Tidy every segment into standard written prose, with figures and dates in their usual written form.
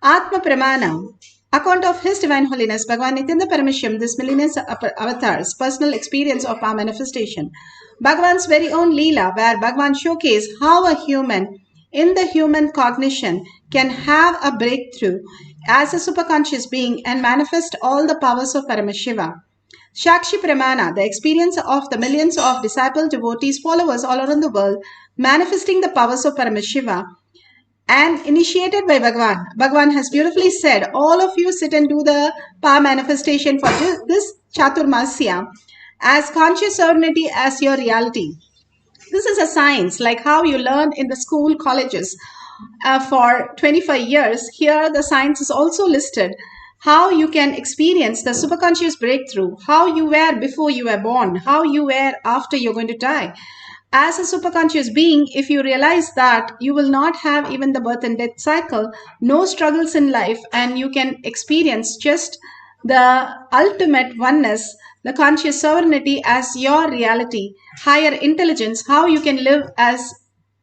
Atma Pramana, account of His Divine Holiness Bhagavan Nithyananda Paramashivam, this millennium avatar's personal experience of our manifestation. Bhagavan's very own Leela, where Bhagavan showcased how a human in the human cognition can have a breakthrough as a superconscious being and manifest all the powers of Paramashiva. Shakshi Pramana, the experience of the millions of disciple devotees, followers all around the world, manifesting the powers of Paramashiva and initiated by Bhagavan. Bhagavan has beautifully said, all of you sit and do the power manifestation for this Chaturmasya as conscious serenity as your reality. This is a science, like how you learn in the school, colleges for 25 years. Here, the science is also listed. How you can experience the superconscious breakthrough, how you were before you were born, how you were after you're going to die. As a superconscious being, if you realize that you will not have even the birth and death cycle, no struggles in life, and you can experience just the ultimate oneness, the conscious sovereignty as your reality, higher intelligence, how you can live as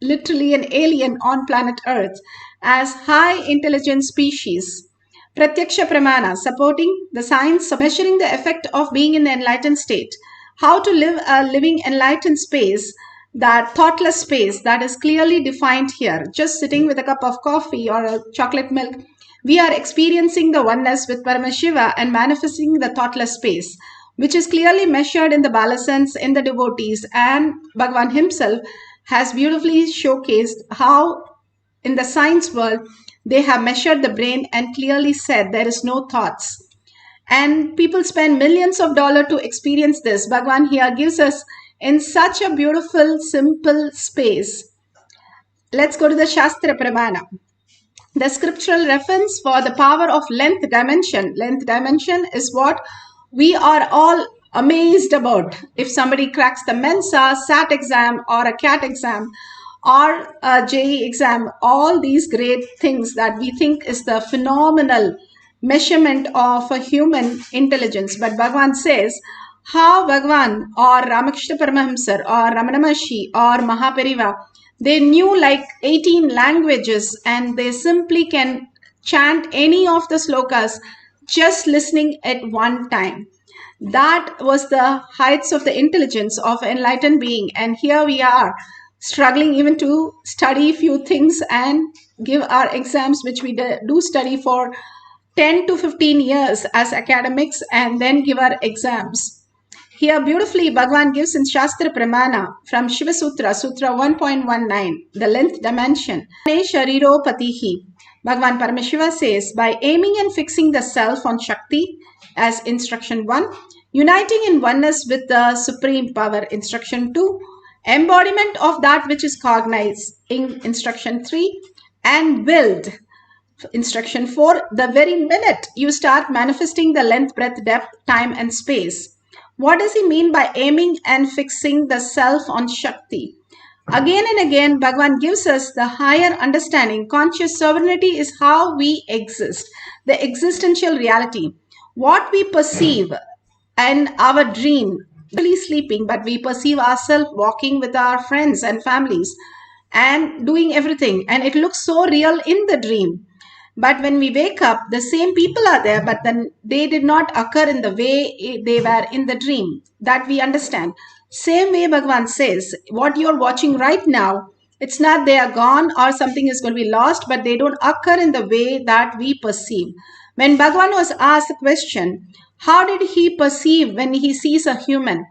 literally an alien on planet Earth, as high intelligence species. Pratyaksha Pramana, supporting the science of measuring the effect of being in the enlightened state, how to live a living enlightened space, that thoughtless space that is clearly defined here. Just sitting with a cup of coffee or a chocolate milk, we are experiencing the oneness with Paramashiva and manifesting the thoughtless space, which is clearly measured in the balasans, in the devotees, and Bhagavan himself has beautifully showcased how in the science world they have measured the brain and clearly said there is no thoughts. And people spend millions of dollars to experience this. Bhagavan here gives us in such a beautiful, simple space. Let's go to the Shastra Pramana. The scriptural reference for the power of length dimension. Length dimension is what we are all amazed about. If somebody cracks the Mensa, SAT exam or a CAT exam or a JE exam, all these great things that we think is the phenomenal measurement of a human intelligence. But Bhagavan says, how Bhagavan or Ramakrishna Paramahamsar or Ramana Maharshi or Mahapariva, they knew like 18 languages and they simply can chant any of the slokas just listening at one time. That was the heights of the intelligence of enlightened being. And here we are struggling even to study few things and give our exams, which we do study for 10 to 15 years as academics and then give our exams. Here beautifully Bhagavan gives in Shastra Pramana from Shiva Sutra, Sutra 1.19, the length dimension. Shariro Patihi. Bhagavan Paramashiva says, by aiming and fixing the self on Shakti as instruction 1, uniting in oneness with the supreme power, instruction 2, embodiment of that which is cognized in instruction 3, and willed, instruction 4, the very minute you start manifesting the length, breadth, depth, time and space. What does he mean by aiming and fixing the self on Shakti? Again and again, Bhagavan gives us the higher understanding. Conscious sovereignty is how we exist, the existential reality. What we perceive and our dream, really sleeping, but we perceive ourselves walking with our friends and families and doing everything. And it looks so real in the dream. But when we wake up, the same people are there, but then they did not occur in the way they were in the dream. That we understand. Same way Bhagavan says, what you're watching right now, it's not they are gone or something is going to be lost, but they don't occur in the way that we perceive. When Bhagavan was asked the question, how did he perceive when he sees a human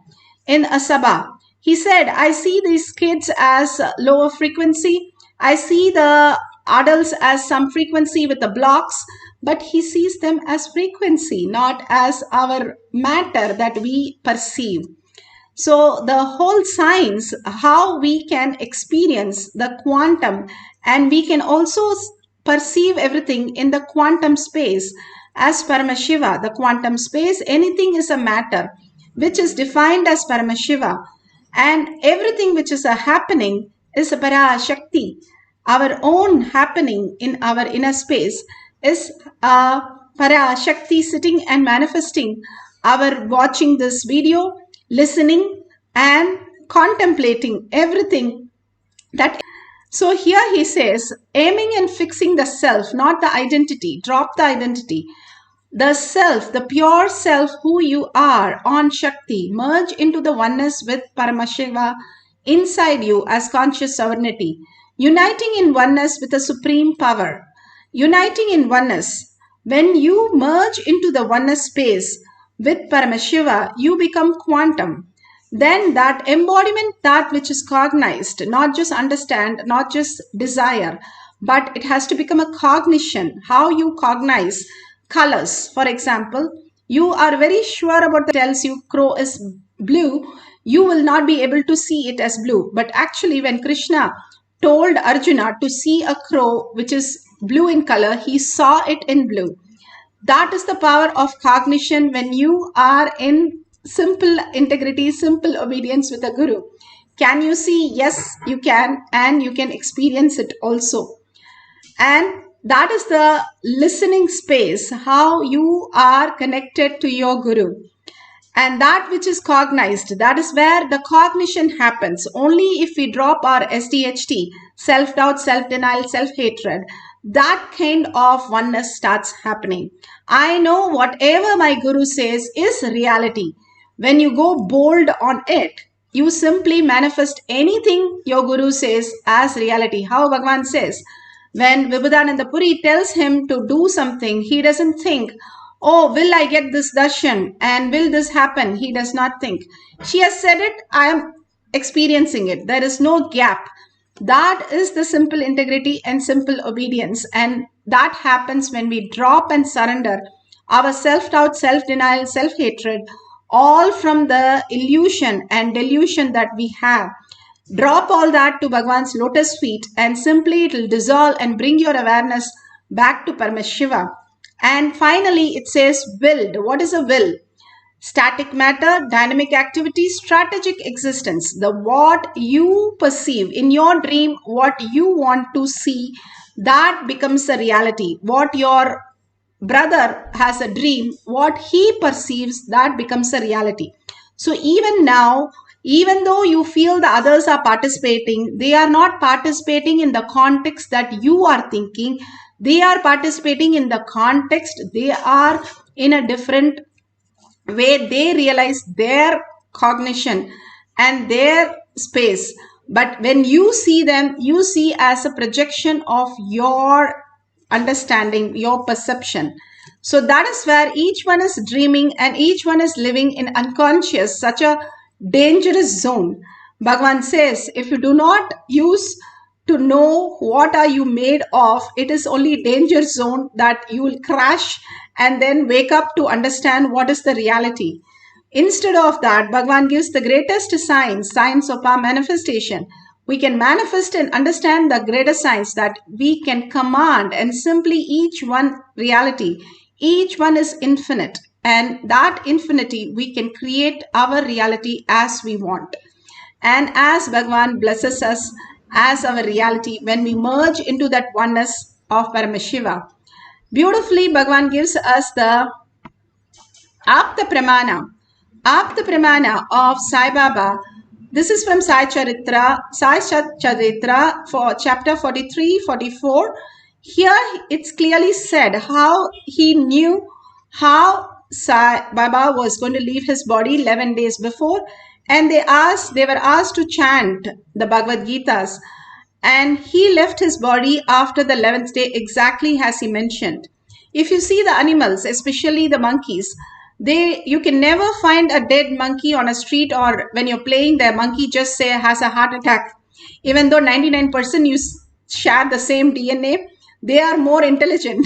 in a sabha? He said, I see these kids as lower frequency. I see the adults as some frequency with the blocks, but he sees them as frequency, not as our matter that we perceive. So the whole science, how we can experience the quantum, and we can also perceive everything in the quantum space as Paramashiva. The quantum space, anything is a matter which is defined as Paramashiva, and everything which is a happening is a Parashakti. Our own happening in our inner space is a Parashakti sitting and manifesting. Our watching this video, listening and contemplating everything that. So here he says, aiming and fixing the self, not the identity. Drop the identity. The self, the pure self who you are on Shakti, merge into the oneness with Paramashiva inside you as conscious sovereignty, uniting in oneness with the supreme power. Uniting in oneness. When you merge into the oneness space with Paramashiva, you become quantum. Then that embodiment, that which is cognized, not just understand, not just desire, but it has to become a cognition. How you cognize colors. For example, you are very sure about the tells you crow is blue, you will not be able to see it as blue. But actually, when Krishna told Arjuna to see a crow which is blue in color, he saw it in blue. That is the power of cognition when you are in simple integrity, simple obedience with a guru. Can you see? Yes, you can, and you can experience it also. And that is the listening space, how you are connected to your guru. And that which is cognized, that is where the cognition happens. Only if we drop our SDHT, self-doubt, self-denial, self-hatred, that kind of oneness starts happening. I know whatever my guru says is reality. When you go bold on it, you simply manifest anything your guru says as reality. How Bhagavan says, when Vibhudananda Puri tells him to do something, he doesn't think, oh, will I get this darshan and will this happen? He does not think. She has said it, I am experiencing it. There is no gap. That is the simple integrity and simple obedience. And that happens when we drop and surrender our self-doubt, self-denial, self-hatred, all from the illusion and delusion that we have. Drop all that to Bhagwan's lotus feet and simply it will dissolve and bring your awareness back to Paramashiva. And finally, it says willed. What is a will? Static matter, dynamic activity, strategic existence. The what you perceive in your dream, what you want to see, that becomes a reality. What your brother has a dream, what he perceives, that becomes a reality. So even now, even though you feel the others are participating, they are not participating in the context that you are thinking. They are participating in the context. They are in a different way. They realize their cognition and their space. But when you see them, you see as a projection of your understanding, your perception. So that is where each one is dreaming and each one is living in unconscious, such a dangerous zone. Bhagavan says, if you do not use to know what are you made of, it is only danger zone that you will crash and then wake up to understand what is the reality. Instead of that, Bhagavan gives the greatest science of our manifestation. We can manifest and understand the greater science that we can command and simply each one reality. Each one is infinite, and that infinity we can create our reality as we want. And as Bhagavan blesses us as our reality when we merge into that oneness of Paramashiva. Beautifully, Bhagavan gives us the Apta Pramana of Sai Baba. This is from Sai Charitra for chapter 43-44. Here it's clearly said how he knew how Sai Baba was going to leave his body 11 days before, and they were asked to chant the Bhagavad Gitas, and he left his body after the 11th day exactly as he mentioned. If you see the animals, especially the monkeys, you can never find a dead monkey on a street, or when you're playing, the monkey just say has a heart attack. Even though 99% you share the same DNA, they are more intelligent.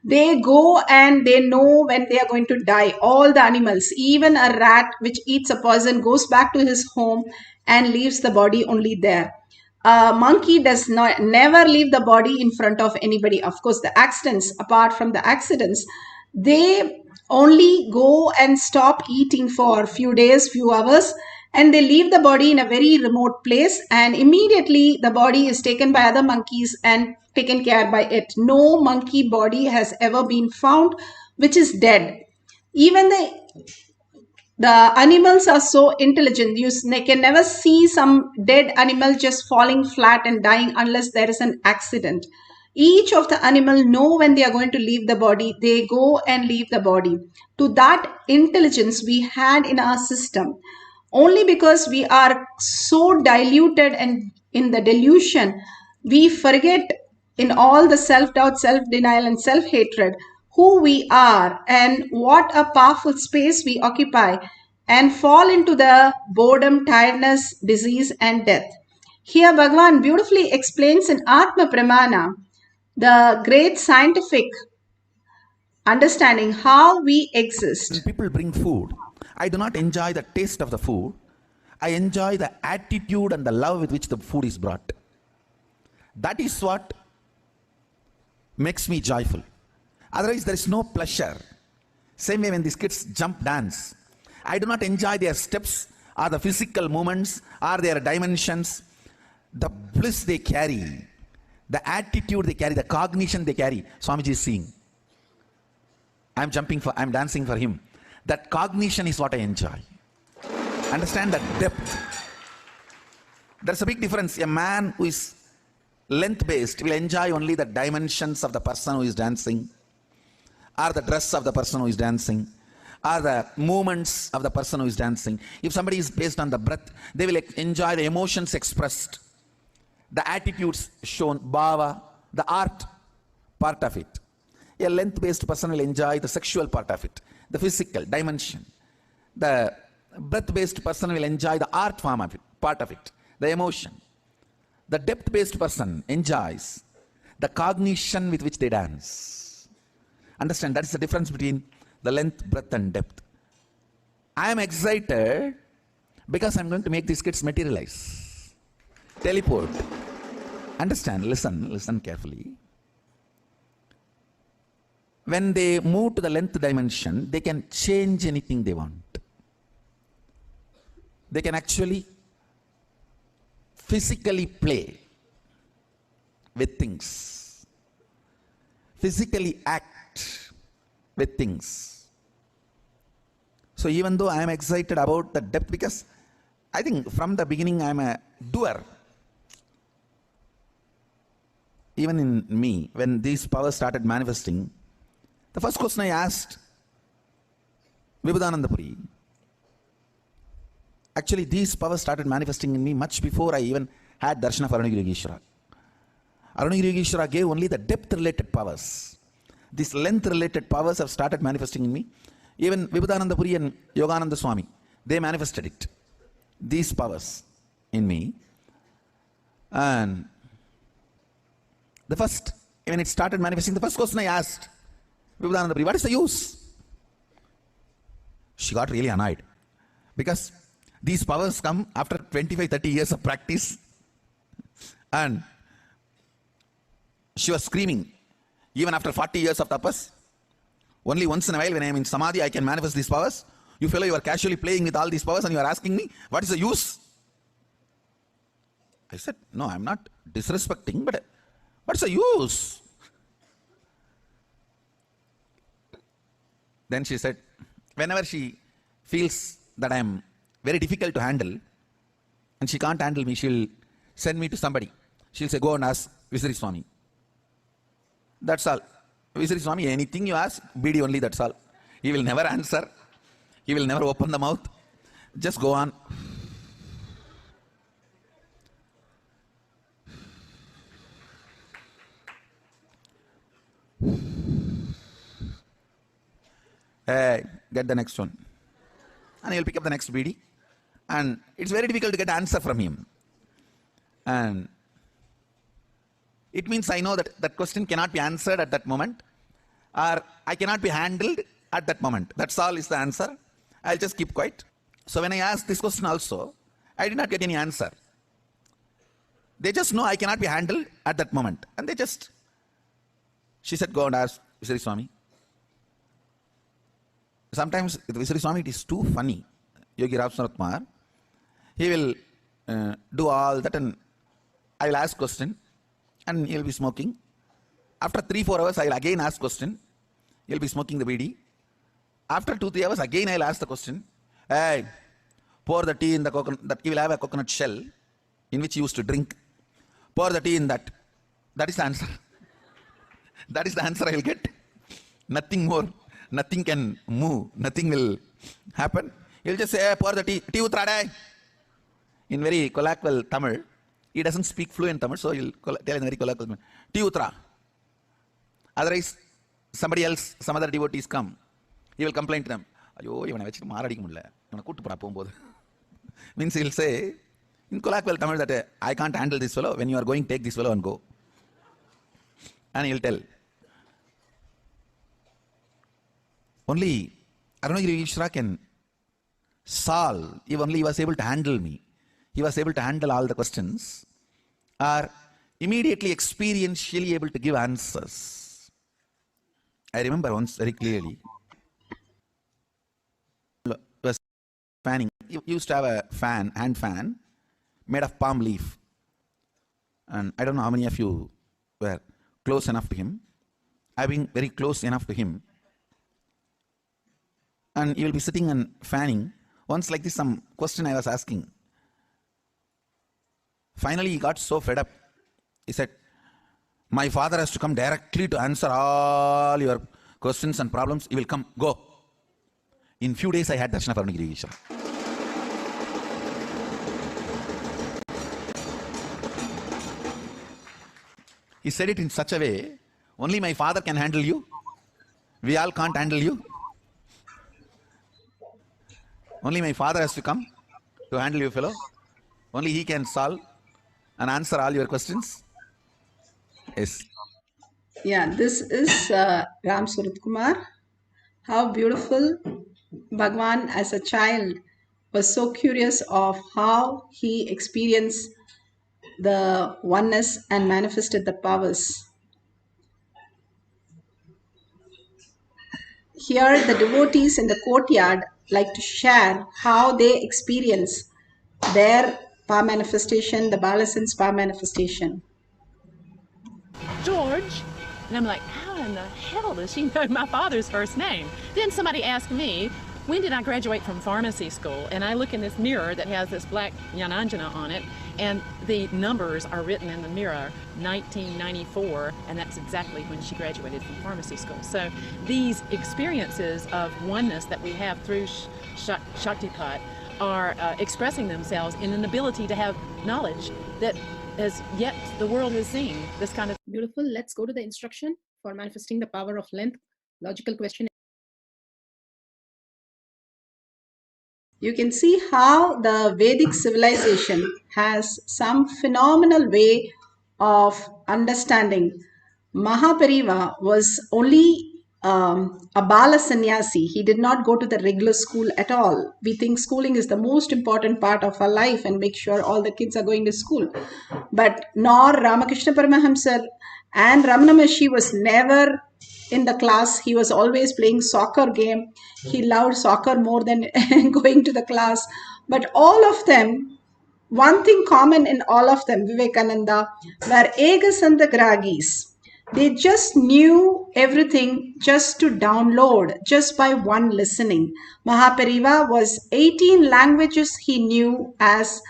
They go and they know when they are going to die. All the animals, even a rat which eats a poison, goes back to his home and leaves the body only there. A monkey does never leave the body in front of anybody. Of course, the accidents, apart from the accidents, they only go and stop eating for a few days, few hours, and they leave the body in a very remote place, and immediately the body is taken by other monkeys and taken care by it. No monkey body has ever been found which is dead. Even the The animals are so intelligent. You can never see some dead animal just falling flat and dying unless there is an accident. Each of the animal know when they are going to leave the body. They go and leave the body. To that intelligence we had in our system. Only because we are so diluted and in the delusion, we forget in all the self-doubt, self-denial and self-hatred who we are and what a powerful space we occupy, and fall into the boredom, tiredness, disease and death. Here Bhagavan beautifully explains in Atma Pramana the great scientific understanding how we When exist. people bring food, I do not enjoy the taste of the food. I enjoy the attitude and the love with which the food is brought. That is what makes me joyful. Otherwise, there is no pleasure. Same way when these kids jump dance, I do not enjoy their steps or the physical movements or their dimensions. The bliss they carry, the attitude they carry, the cognition they carry. Swamiji is seeing. I'm dancing for him. That cognition is what I enjoy. Understand that depth. There's a big difference. A man who is length-based will enjoy only the dimensions of the person who is dancing, or the dress of the person who is dancing, or the movements of the person who is dancing. If somebody is based on the breath, they will enjoy the emotions expressed, the attitudes shown, bhava, the art part of it. A length-based person will enjoy the sexual part of it, the physical dimension. The breath-based person will enjoy the art form of it, part of it, the emotion. The depth-based person enjoys the cognition with which they dance. Understand, that is the difference between the length, breadth and depth. I am excited because I am going to make these kids materialize, teleport. Understand, listen carefully. When they move to the length dimension, they can change anything they want. They can actually physically play with things, physically act with things. So even though I am excited about the depth, because I think from the beginning I am a doer. Even in me, when these powers started manifesting, the first question I asked Vibhudananda Puri, actually these powers started manifesting in me much before I even had darshan of Arunagiri Yogeshwara. Arunagiri Yogeshwara gave only the depth related powers. These length related powers have started manifesting in me. Even Vibhudananda Puri and Yogananda Swami, they manifested it, these powers in me. And the first, when it started manifesting, the first question I asked Vibhudananda Puri, what is the use? She got really annoyed because these powers come after 25-30 years of practice, and she was screaming, even after 40 years of tapas, only once in a while when I am in samadhi I can manifest these powers. You fellow, you are casually playing with all these powers and you are asking me what is the use? I said, no, I am not disrespecting, but what's the use? Then she said, whenever she feels that I am very difficult to handle and she can't handle me, she'll send me to somebody. She'll say, go and ask Visari Swami. That's all. Visari Swami, anything you ask, BD only, that's all. He will never answer. He will never open the mouth. Just go on. Get the next one. And he'll pick up the next BD. And it's very difficult to get an answer from him. And it means I know that that question cannot be answered at that moment, or I cannot be handled at that moment. That's all is the answer. I'll just keep quiet. So when I asked this question also, I did not get any answer. They just know I cannot be handled at that moment. And she said, go and ask Visari Swami. Sometimes with Visari Swami it is too funny. Yogi Rapsanath, he will do all that, and I will ask question and he will be smoking. After 3-4 hours I will again ask question. He will be smoking the BD. After 2-3 hours again I will ask the question. Hey, pour the tea in the coconut, that you will have a coconut shell in which you used to drink. Pour the tea in that. That is the answer. That is the answer I will get. Nothing more. Nothing can move. Nothing will happen. He'll just say, hey, pour the tea. Tea utrade. In very colloquial Tamil. He doesn't speak fluent Tamil, so he'll tell in very colloquial Tamil. Tea utra. Otherwise, somebody else, some other devotees come. He will complain to them. Means he'll say, in colloquial Tamil, that I can't handle this fellow. When you are going, take this fellow and go. And he'll tell. Only Arunagiri Ishra can solve, if only he was able to handle me. He was able to handle all the questions, or immediately experientially able to give answers. I remember once very clearly, was fanning. He used to have a fan, hand fan, made of palm leaf. And I don't know how many of you were close enough to him. I've been very close enough to him. And he will be sitting and fanning. Once like this, some question I was asking. Finally, he got so fed up. He said, my father has to come directly to answer all your questions and problems. He will come, go. In few days, I had Darshana Parunagiri Ishra. He said it in such a way, only my father can handle you. We all can't handle you. Only my father has to come to handle you, fellow. Only he can solve and answer all your questions. Yes. Yeah, this is Ram Surat Kumar. How beautiful. Bhagwan as a child was so curious of how he experienced the oneness and manifested the powers. Here, the devotees in the courtyard like to share how they experience their power manifestation, the Balasan's power manifestation. George. And I'm like, how in the hell does she know my father's first name? Then somebody asked me, when did I graduate from pharmacy school? And I look in this mirror that has this black Jnananjana on it, and the numbers are written in the mirror, 1994, and that's exactly when she graduated from pharmacy school. So these experiences of oneness that we have through Shaktipat are expressing themselves in an ability to have knowledge that as yet the world has seen. This kind of beautiful. Let's go to the instruction for manifesting the power of length. Logical question. You can see how the Vedic civilization has some phenomenal way of understanding. Mahapariva was only a Bala sannyasi. He did not go to the regular school at all. We think schooling is the most important part of our life and make sure all the kids are going to school. But nor Ramakrishna Paramahamsa and Ramana Maharshi was never in the class. He was always playing soccer game. He loved soccer more than going to the class. But all of them, one thing common in all of them, Vivekananda, were Egasanta Gragis. They just knew everything just to download, just by one listening. Mahapariva was 18 languages he knew as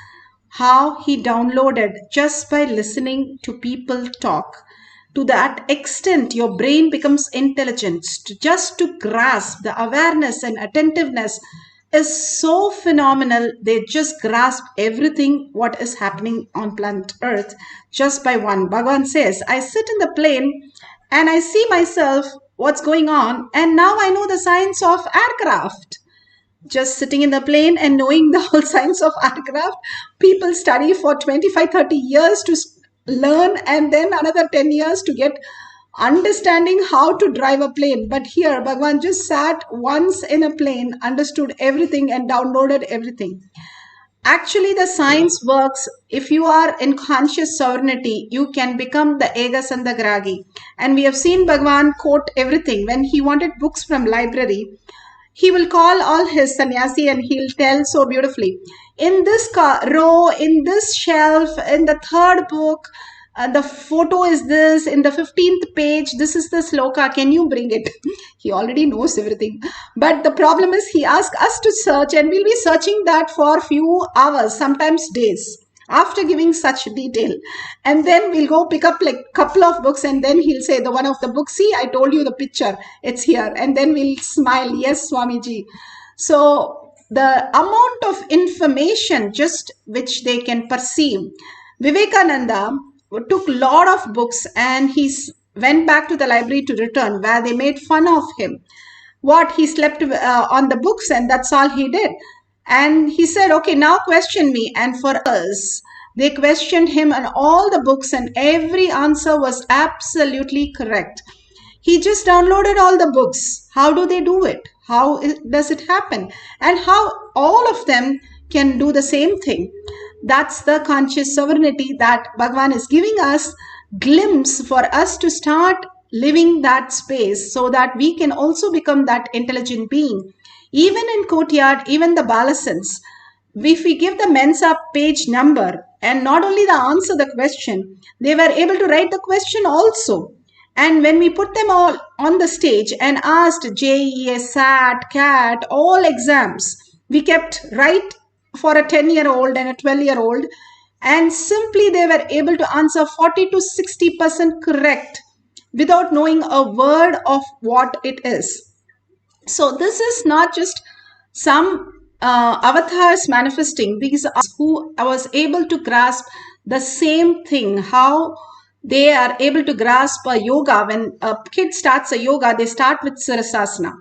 how he downloaded just by listening to people talk. To that extent, your brain becomes intelligent. Just to grasp the awareness and attentiveness is so phenomenal. They just grasp everything what is happening on planet Earth just by one. Bhagavan says, I sit in the plane and I see myself what's going on, and now I know the science of aircraft. Just sitting in the plane and knowing the whole science of aircraft, people study for 25-30 years to learn, and then another 10 years to get understanding how to drive a plane. But here Bhagavan just sat once in a plane, understood everything and downloaded everything. Actually, the science works. If you are in conscious sovereignty, you can become the Ega Sandagragi. And we have seen Bhagavan quote everything. When he wanted books from library, he will call all his sannyasi and he'll tell so beautifully, in this row, in this shelf, in the third book, the photo is this in the 15th page. This is the sloka. Can you bring it? He already knows everything. But the problem is he asked us to search, and we'll be searching that for a few hours, sometimes days, after giving such detail. And then we'll go pick up like couple of books, and then he'll say the one of the books, see, I told you the picture, it's here. And then we'll smile, yes, Swamiji. So the amount of information just which they can perceive. Vivekananda took a lot of books, and he went back to the library to return, where they made fun of him. What, he slept on the books, and that's all he did. And he said, okay, now question me. And for us, they questioned him on all the books, and every answer was absolutely correct. He just downloaded all the books. How do they do it? How does it happen? And how all of them can do the same thing. That's the conscious sovereignty that Bhagavan is giving us, glimpse for us to start living that space, so that we can also become that intelligent being. Even in courtyard, even the balasans, if we give the Mensa page number, and not only the answer the question, they were able to write the question also. And when we put them all on the stage and asked JEA, SAT, CAT, all exams, we kept right for a 10-year-old and a 12-year-old, and simply they were able to answer 40 to 60% correct without knowing a word of what it is. So this is not just some avatars manifesting. These are who was able to grasp the same thing, how they are able to grasp a yoga. When a kid starts a yoga, they start with Sirasasana.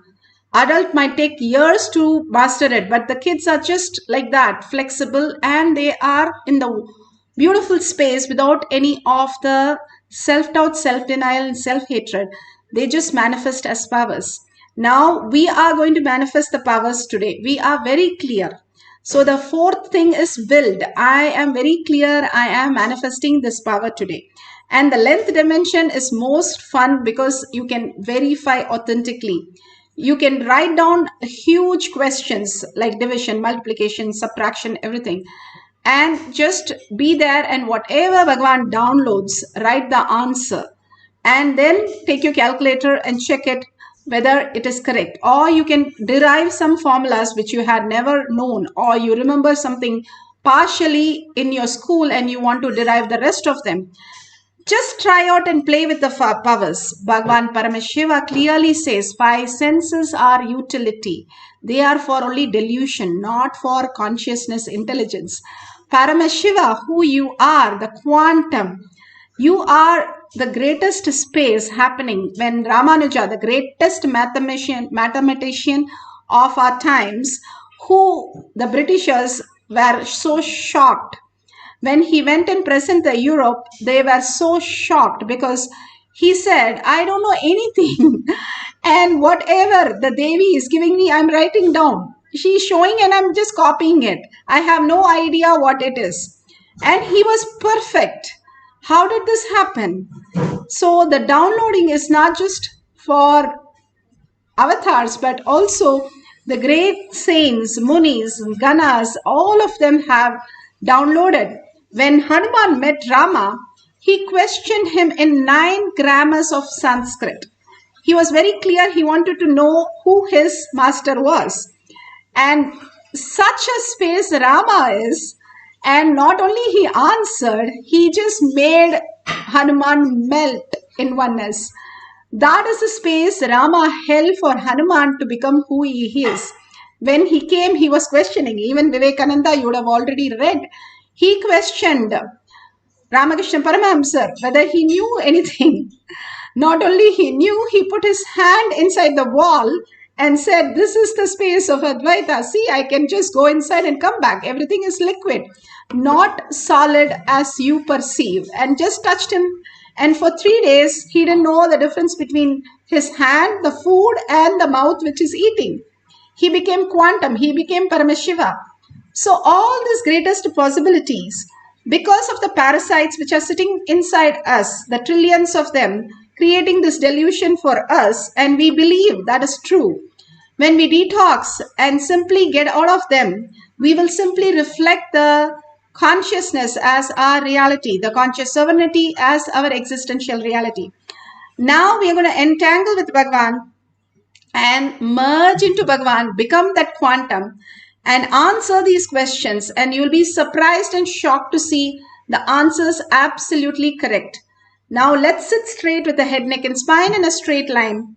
Adult might take years to master it, but the kids are just like that, flexible, and they are in the beautiful space without any of the self-doubt, self-denial, and self-hatred. They just manifest as powers. Now we are going to manifest the powers today. We are very clear. So the fourth thing is willed. I am very clear. I am manifesting this power today. And the length dimension is most fun because you can verify authentically. You can write down huge questions like division, multiplication, subtraction, everything. And just be there, and whatever Bhagavan downloads, write the answer. And then take your calculator and check it whether it is correct. Or you can derive some formulas which you had never known, or you remember something partially in your school and you want to derive the rest of them. Just try out and play with the powers. Bhagavan Paramashiva clearly says 5 senses are utility. They are for only delusion, not for consciousness, intelligence. Paramashiva, who you are, the quantum, you are the greatest space happening. When Ramanuja, the greatest mathematician of our times, who the Britishers were so shocked. When he went and presented the Europe, they were so shocked because he said, I don't know anything. And whatever the Devi is giving me, I'm writing down. She's showing and I'm just copying it. I have no idea what it is. And he was perfect. How did this happen? So the downloading is not just for avatars, but also the great saints, munis, ganas, all of them have downloaded. When Hanuman met Rama, he questioned him in 9 grammars of Sanskrit. He was very clear. He wanted to know who his master was. And such a space Rama is. And not only he answered, he just made Hanuman melt in oneness. That is the space Rama held for Hanuman to become who he is. When he came, he was questioning. Even Vivekananda, you would have already read. He questioned Ramakrishna Paramahamsa whether he knew anything. Not only he knew, he put his hand inside the wall and said, this is the space of Advaita. See, I can just go inside and come back. Everything is liquid, not solid as you perceive. And just touched him. And for 3 days, he didn't know the difference between his hand, the food, and the mouth which is eating. He became quantum. He became Paramashiva. So all these greatest possibilities, because of the parasites which are sitting inside us, the trillions of them, creating this delusion for us, and we believe that is true. When we detox and simply get out of them, we will simply reflect the consciousness as our reality, the conscious sovereignty as our existential reality. Now we are going to entangle with Bhagavan and merge into Bhagavan, become that quantum and answer these questions, and you'll be surprised and shocked to see the answers absolutely correct. Now let's sit straight with the head, neck and spine in a straight line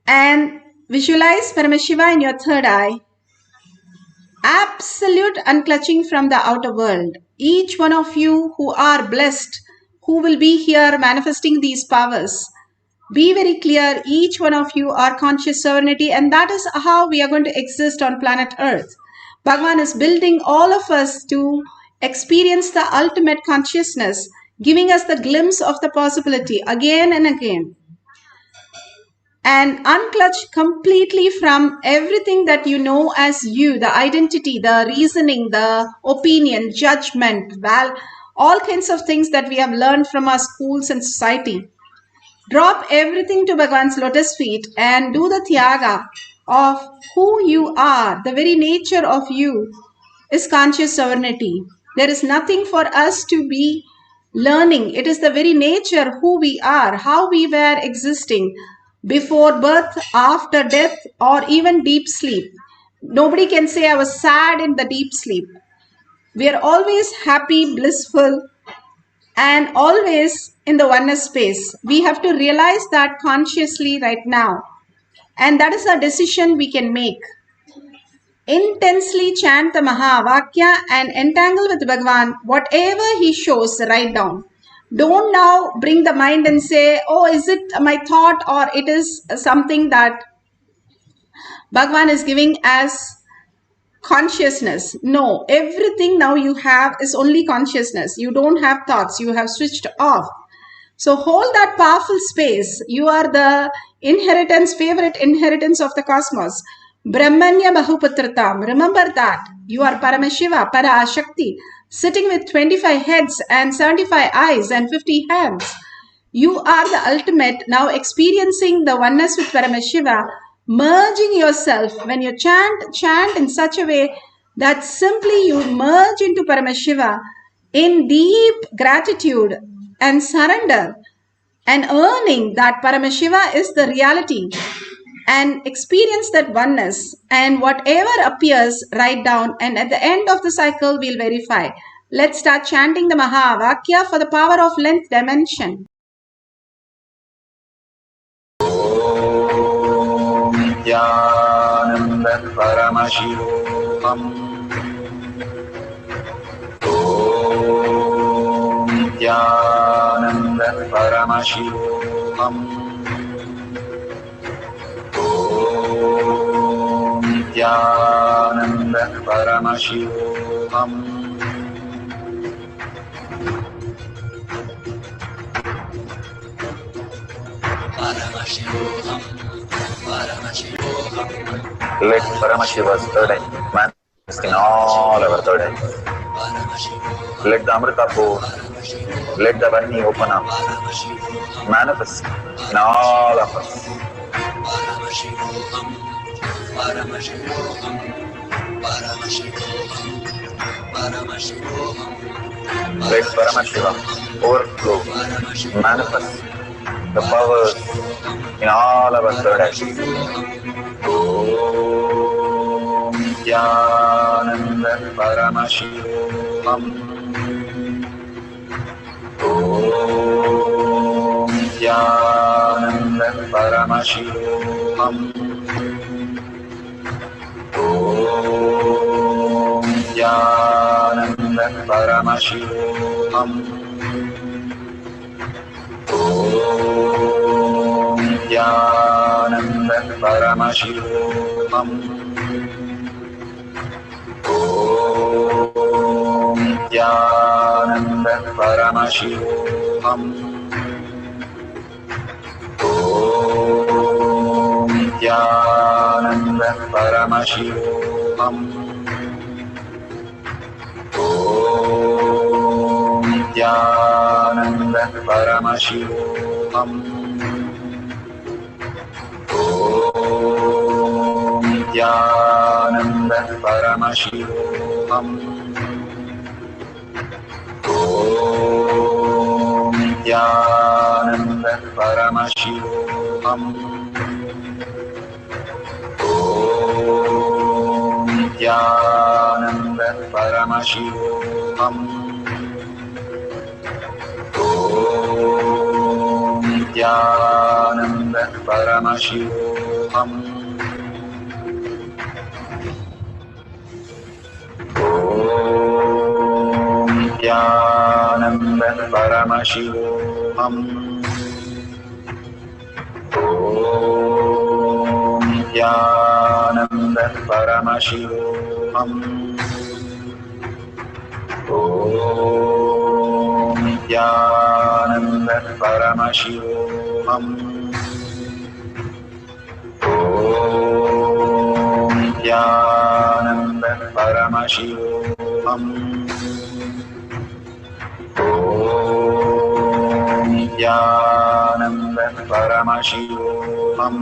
and visualize Paramashiva in your third eye. Absolute unclutching from the outer world. Each one of you who are blessed, who will be here manifesting these powers, be very clear, each one of you are conscious sovereignty, and that is how we are going to exist on planet Earth. Bhagavan is building all of us to experience the ultimate consciousness, giving us the glimpse of the possibility again and again. And unclutch completely from everything that you know as you, the identity, the reasoning, the opinion, judgment, all kinds of things that we have learned from our schools and society. Drop everything to Bhagavan's lotus feet and do the Tyaga of who you are. The very nature of you is conscious sovereignty. There is nothing for us to be learning. It is the very nature who we are, how we were existing before birth, after death, or even deep sleep. Nobody can say I was sad in the deep sleep. We are always happy, blissful, and always in the oneness space. We have to realize that consciously right now. And that is a decision we can make. Intensely chant the Mahavakya and entangle with Bhagavan. Whatever he shows, write down. Don't now bring the mind and say, oh, is it my thought or it is something that Bhagavan is giving as consciousness. No, everything now you have is only consciousness. You don't have thoughts. You have switched off. So hold that powerful space. You are the inheritance, favorite inheritance of the cosmos. Brahmanya Bahuputratam. Remember that. You are Paramashiva, Parashakti, sitting with 25 heads and 75 eyes and 50 hands. You are the ultimate, now experiencing the oneness with Paramashiva, merging yourself. When you chant in such a way that simply you merge into Paramashiva in deep gratitude and surrender and earning that Paramashiva is the reality, and experience that oneness, and whatever appears, write down, and at the end of the cycle we'll verify. Let's start chanting the Mahavakya for the power of length dimension. Nithyananda Paramashivoham. Om Nithyananda Paramashivoham. Om Nithyananda Paramashivoham. Paramashivoham. Let Paramashiva's third eye manifest in all our third eyes. Let the Amrita pour, let the Varni open up, manifest in all of us. Paramashivoham, Paramashivoham, Paramashivoham, Paramashivoham. Let Paramashiva overflow, manifest the powers in all our third eyes. Om Nithyananda Paramashivoham. Om Nithyananda Paramashivoham. Om Nithyananda Paramashivoham. Om Nithyananda Paramashivoham. Om Nithyananda Paramashivoham. Om Nithyananda Paramashivoham. Om Nithyananda Paramashivoham. Om Nithyananda Paramashivoham. Om Nithyananda Paramashivoham. Om Nithyananda Paramashivoham. Om Nithyananda Paramashivoham. Om Nithyananda Paramashivoham. Om Nithyananda Paramashivoham. Om Nithyananda Paramashivoham. Om Nithyananda Paramashivoham. Om Nithyananda Paramashivoham.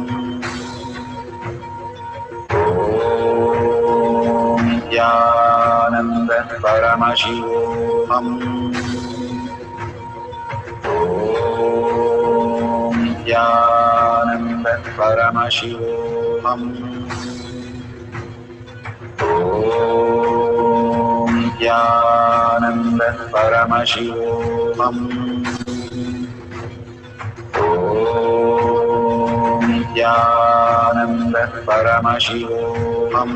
Om Nithyananda Paramashivoham. Om Nithyananda Paramashivoham. Om Nithyananda Paramashivoham. Om Nithyananda Paramashivoham.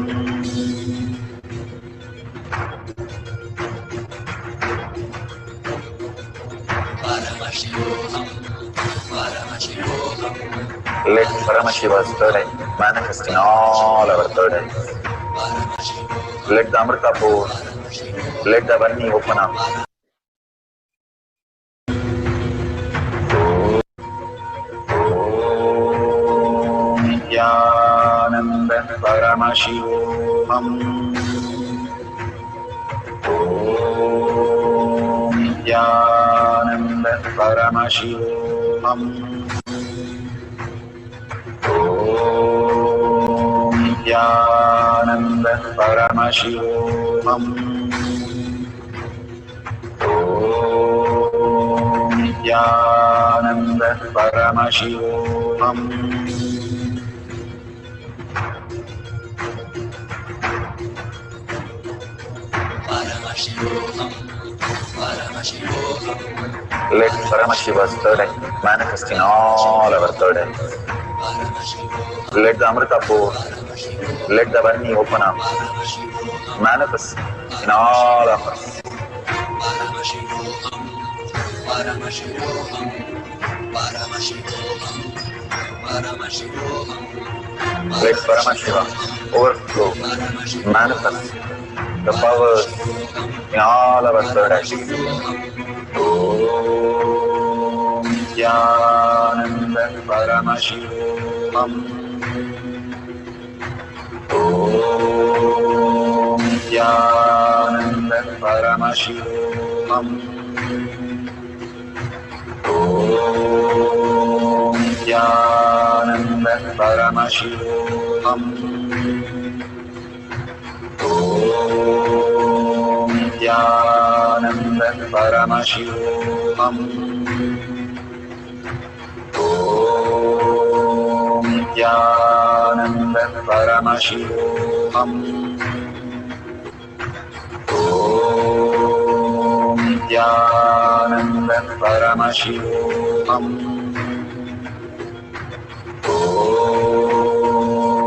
Let Paramashiva's third eye manifest in all our third eyes. Let the Amrita pour, let the Varni open up. Om Nithyananda Paramashivoham. Om Nithyananda Paramashivoham. Om Nithyananda Paramashivoham. Om Nithyananda Paramashivoham. Let Paramashiva's third eye manifest in all our third eyes. Let the Amrita pour, let the Varni open up, manifest in all of us. Let Paramashiva overflow, manifest the powers in all our third eyes. Om Nithyananda Paramashivoham. Om Nithyananda Paramashivoham. Om Nithyananda Paramashivoham. Om Nithyananda Paramashivoham. Om Nithyananda Paramashivoham. Om Nithyananda Paramashivoham.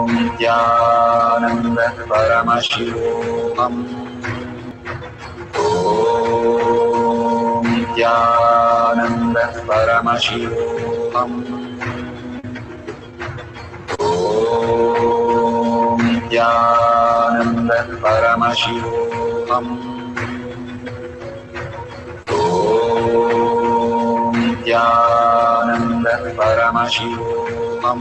Om Nithyananda Paramashivoham. Om Nithyananda Paramashivoham. Om Nithyananda Paramashivoham. Om Nithyananda Paramashivoham.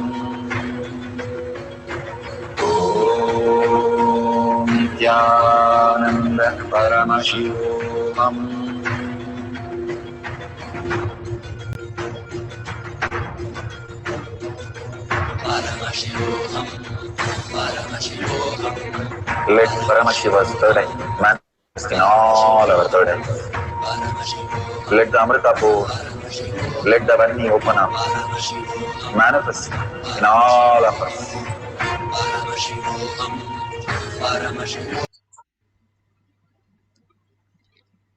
Om Nithyananda Paramashivoham. Let Paramashiva's third eye manifest in all our third eyes. Let the Amrita pour. Let the Varni open up. Manifest in all of us.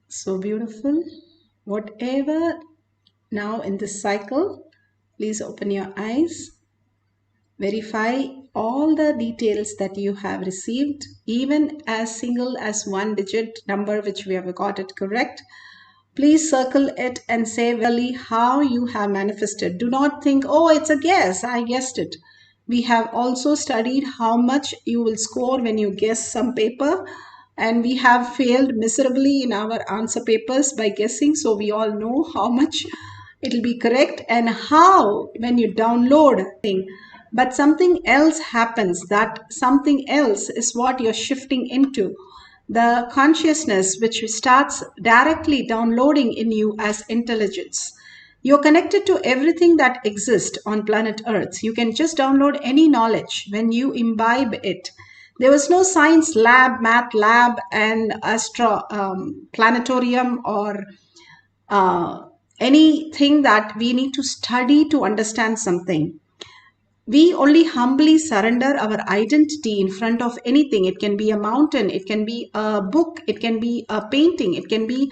So beautiful. Whatever now in this cycle, please open your eyes. Verify all the details that you have received, even as single as one digit number which we have got it correct. Please circle it and say really how you have manifested. Do not think, oh, it's a guess, I guessed it. We have also studied how much you will score when you guess some paper, and we have failed miserably in our answer papers by guessing, so we all know how much it will be correct and how when you download thing, but something else happens. That something else is what you're shifting into, the consciousness which starts directly downloading in you as intelligence. You're connected to everything that exists on planet Earth. You can just download any knowledge when you imbibe it. There was no science lab, math lab, and planetarium or anything that we need to study to understand something. We only humbly surrender our identity in front of anything. It can be a mountain, it can be a book, it can be a painting, it can be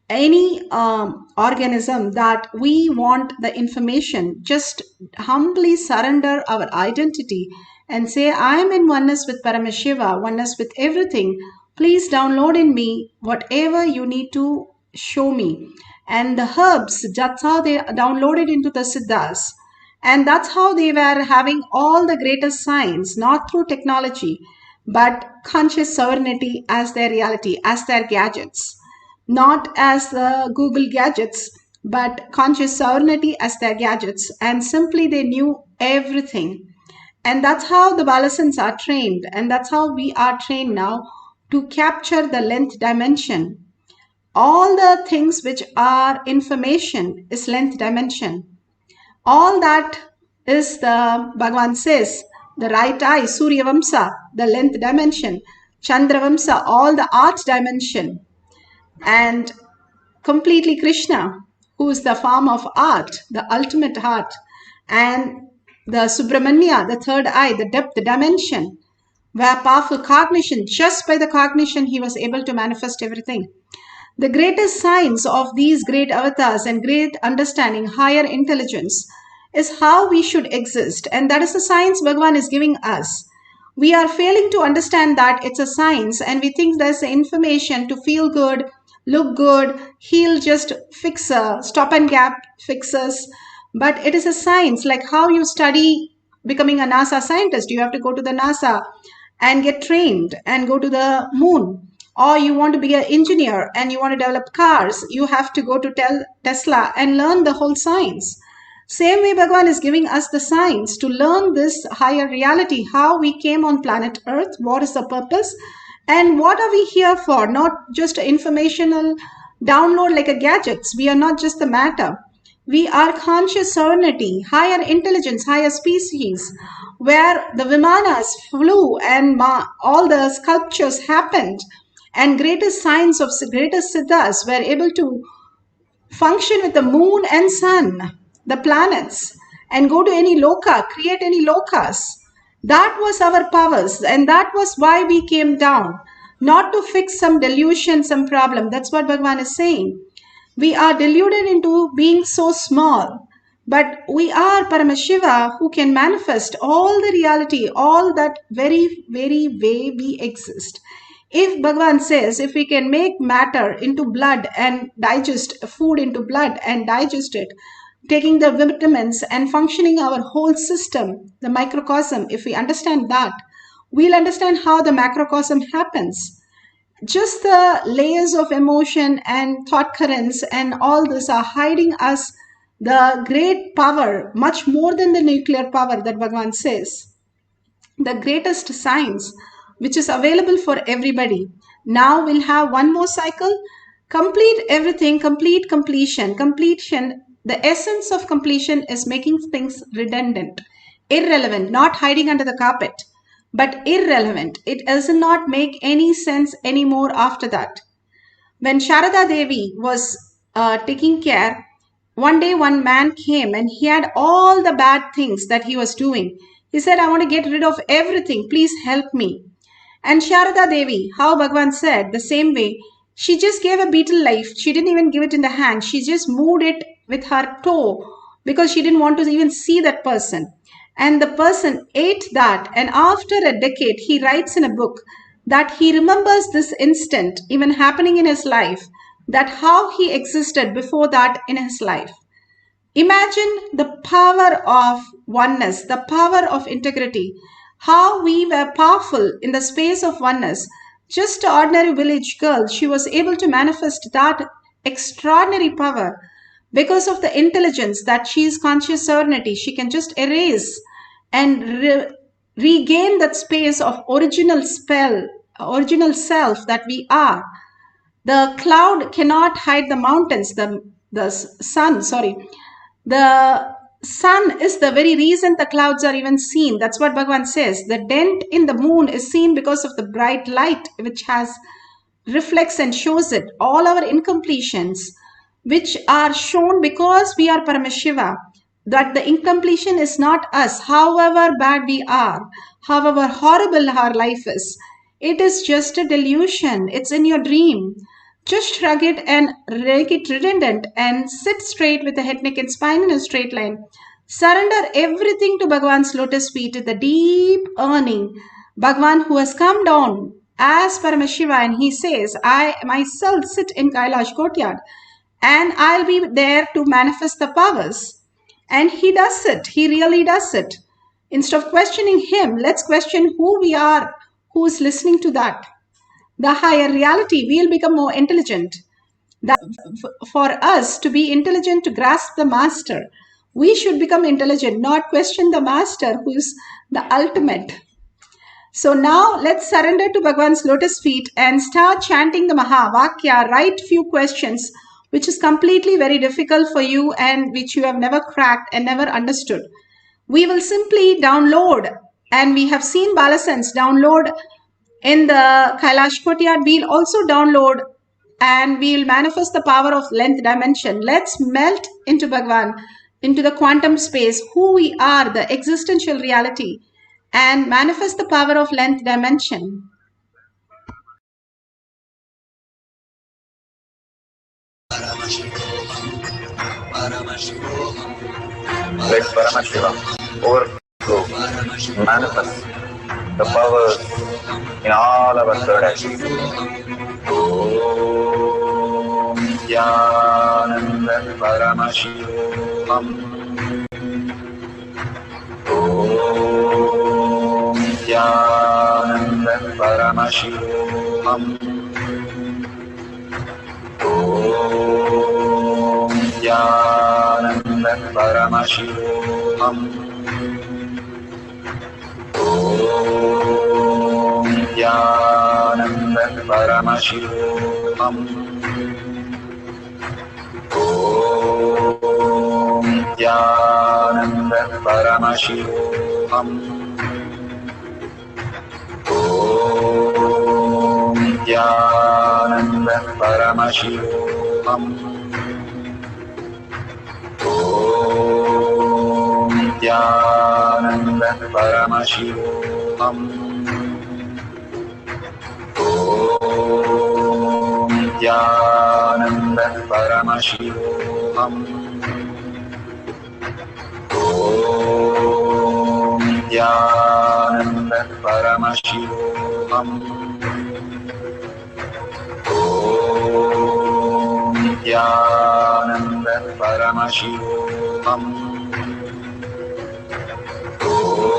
any organism that we want the information. Just humbly surrender our identity and say, I am in oneness with Paramashiva, oneness with everything. Please download in me whatever you need to show me. And the herbs, that's how they downloaded into the Siddhas. And that's how they were having all the greatest science, not through technology, but conscious sovereignty as their reality, as their gadgets. Not as the Google gadgets, but conscious sovereignty as their gadgets. And simply they knew everything. And that's how the Balasans are trained. And that's how we are trained now to capture the length dimension. All the things which are information is length dimension. All that is the, Bhagavan says, the right eye, Surya Vamsa, the length dimension, Chandra Vamsa, all the art dimension, and completely Krishna, who is the form of art, the ultimate art, and the Subramanya, the third eye, the depth, the dimension, where powerful cognition, just by the cognition, he was able to manifest everything. The greatest science of these great avatars and great understanding, higher intelligence, is how we should exist. And that is the science Bhagavan is giving us. We are failing to understand that it's a science, and we think there's information to feel good, look good, heal, just fix stop and gap fixes. But it is a science, like how you study becoming a NASA scientist. You have to go to the NASA and get trained and go to the moon. Or you want to be an engineer and you want to develop cars, you have to go to Tesla and learn the whole science. Same way Bhagavan is giving us the science to learn this higher reality, how we came on planet Earth, what is the purpose, and what are we here for? Not just informational download like a gadgets. We are not just the matter. We are conscious sovereignty, higher intelligence, higher species, where the Vimanas flew and all the sculptures happened. And greatest science of greatest siddhas were able to function with the moon and sun, the planets, and go to any loka, create any lokas. That was our powers, and that was why we came down, not to fix some delusion, some problem. That's what Bhagavan is saying. We are deluded into being so small, but we are Paramashiva who can manifest all the reality, all that very, very way we exist. If Bhagavan says, if we can make matter into blood and digest food into blood and digest it, taking the vitamins and functioning our whole system, the microcosm, if we understand that, we'll understand how the macrocosm happens. Just the layers of emotion and thought currents and all this are hiding us the great power, much more than the nuclear power that Bhagavan says. The greatest science, which is available for everybody. Now we'll have one more cycle. Complete everything, complete completion. Completion, the essence of completion is making things redundant, irrelevant, not hiding under the carpet, but irrelevant. It does not make any sense anymore after that. When Sharada Devi was taking care, one day one man came and he had all the bad things that he was doing. He said, I want to get rid of everything. Please help me. And Sharada Devi, how Bhagavan said, the same way, she just gave a beetle life. She didn't even give it in the hand. She just moved it with her toe because she didn't want to even see that person. And the person ate that. And after a decade, he writes in a book that he remembers this instant even happening in his life, that how he existed before that in his life. Imagine the power of oneness, the power of integrity, how we were powerful in the space of oneness. Just an ordinary village girl, she was able to manifest that extraordinary power because of the intelligence that she is conscious serenity. She can just erase and regain that space of original spell, original self that we are. The cloud cannot hide the mountains. The sun, sorry. The sun is the very reason the clouds are even seen. That's what Bhagavan says. The dent in the moon is seen because of the bright light which has reflects and shows it. All our incompletions which are shown because we are Paramashiva, that the incompletion is not us, however bad we are, however horrible our life is. It is just a delusion. It's in your dream. Just shrug it and make it redundant and sit straight with the head, neck and spine in a straight line. Surrender everything to Bhagavan's lotus feet with a deep earning. Bhagavan who has come down as Paramashiva and he says, I myself sit in Kailash courtyard and I'll be there to manifest the powers. And he does it. He really does it. Instead of questioning him, let's question who we are, who is listening to that. The higher reality, we'll become more intelligent. That for us to be intelligent, to grasp the master, we should become intelligent, not question the master who is the ultimate. So now let's surrender to Bhagavan's lotus feet and start chanting the Mahavakya. Write few questions which is completely very difficult for you and which you have never cracked and never understood. We will simply download, and we have seen Balasans download in the Kailash courtyard. We'll also download and we'll manifest the power of length dimension. Let's melt into Bhagavan, into the quantum space, who we are, the existential reality, and manifest the power of length dimension. Let Paramashivoham overflow, manifest the powers in all our third eyes. Om Nithyananda Paramashivam. Om Nithyananda Paramashivam. Om Nithyananda Paramashivoham. Om Nithyananda Paramashivoham. Om Nithyananda Paramashivoham. Om Nithyananda Paramashivoham. Om Nithyananda Paramashivoham. Om Nithyananda Paramashivoham. Om Nithyananda Paramashivoham. Om Nithyananda Paramashivoham. Om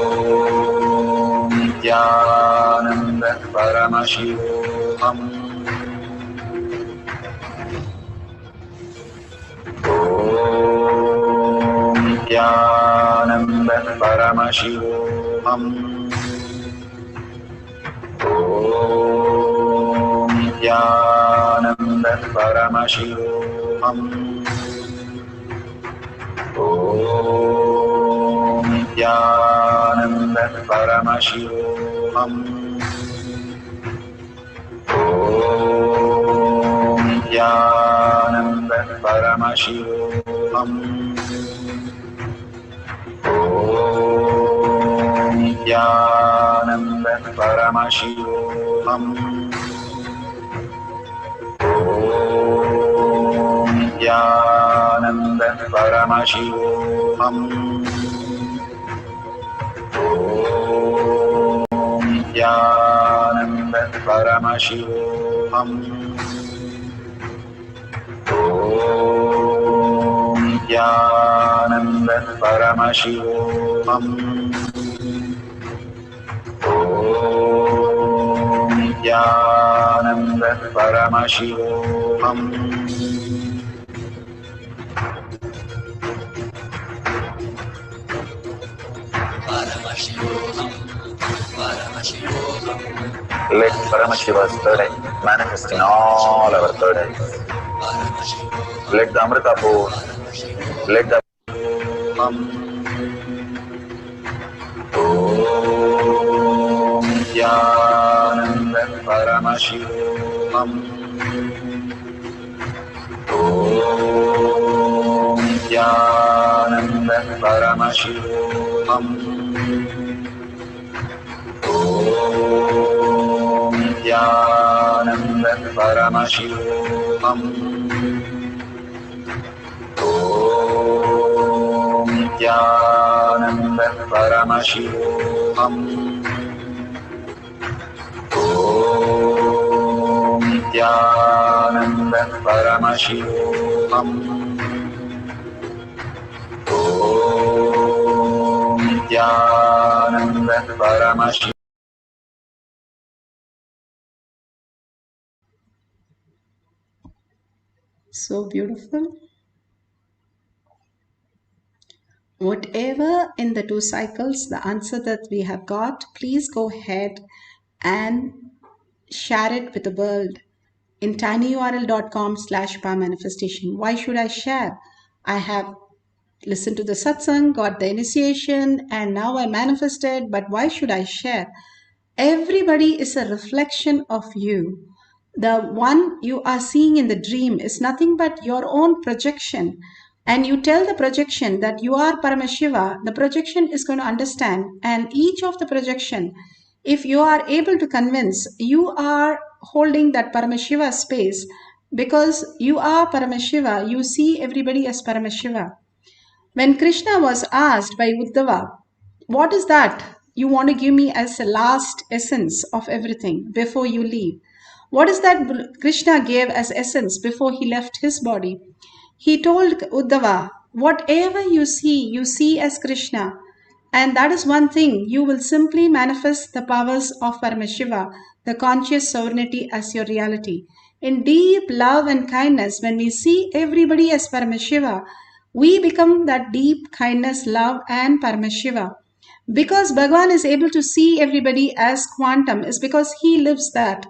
Nithyananda Paramashivoham. Om Nithyananda Paramashivoham. Om Nithyananda Paramashivoham. Om Nithyananda Paramashivoham. Om Nithyananda Paramashivoham. Om Nithyananda Paramashivoham. Om Nithyananda Paramashivoham. Om Nithyananda Paramashivoham. Om Nithyananda Paramashivoham. Om Nithyananda Paramashivoham. Let Paramashiva's third eye manifest in all our third eyes. Let the Amrita pour, let the Om Nithyananda Paramashivoham. Om Nithyananda Paramashivoham. Om Nithyananda Paramashivoham. Om Nithyananda Paramashivoham. Om Nithyananda Paramashivoham. Om Nithyananda Paramashivoham. So beautiful. Whatever in the 2 cycles, the answer that we have got, please go ahead and share it with the world in tinyurl.com/powermanifestation. Why should I share? I have listened to the satsang, got the initiation, and now I manifested, but why should I share? Everybody is a reflection of you. The one you are seeing in the dream is nothing but your own projection. And you tell the projection that you are Paramashiva, the projection is going to understand. And each of the projection, if you are able to convince, you are holding that Paramashiva space, because you are Paramashiva, you see everybody as Paramashiva. When Krishna was asked by Uddhava, what is that you want to give me as a last essence of everything before you leave? What is that Krishna gave as essence before he left his body? He told Uddhava, whatever you see as Krishna. And that is one thing, you will simply manifest the powers of Paramashiva, the conscious sovereignty as your reality. In deep love and kindness, when we see everybody as Paramashiva, we become that deep kindness, love and Paramashiva. Because Bhagavan is able to see everybody as quantum, is because he lives that.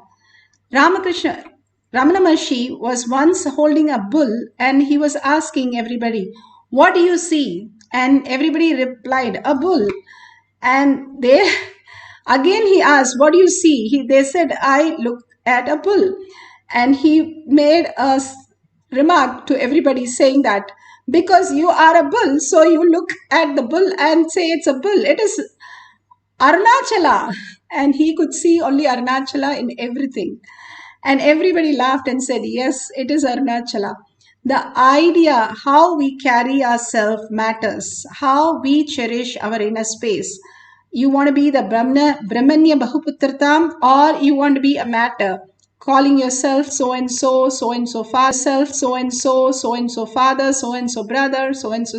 Ramana Maharshi was once holding a bull and he was asking everybody, what do you see? And everybody replied, a bull. And again he asked, what do you see? They said, I look at a bull. And he made a remark to everybody saying that, because you are a bull, so you look at the bull and say it's a bull. It is Arunachala. And he could see only Arunachala in everything. And everybody laughed and said, yes, it is Arunachala. The idea, how we carry ourselves matters, how we cherish our inner space. You want to be the Brahmanya Bahuputratam, or you want to be a matter, calling yourself so-and-so father, so-and-so father, so-and-so brother, so-and-so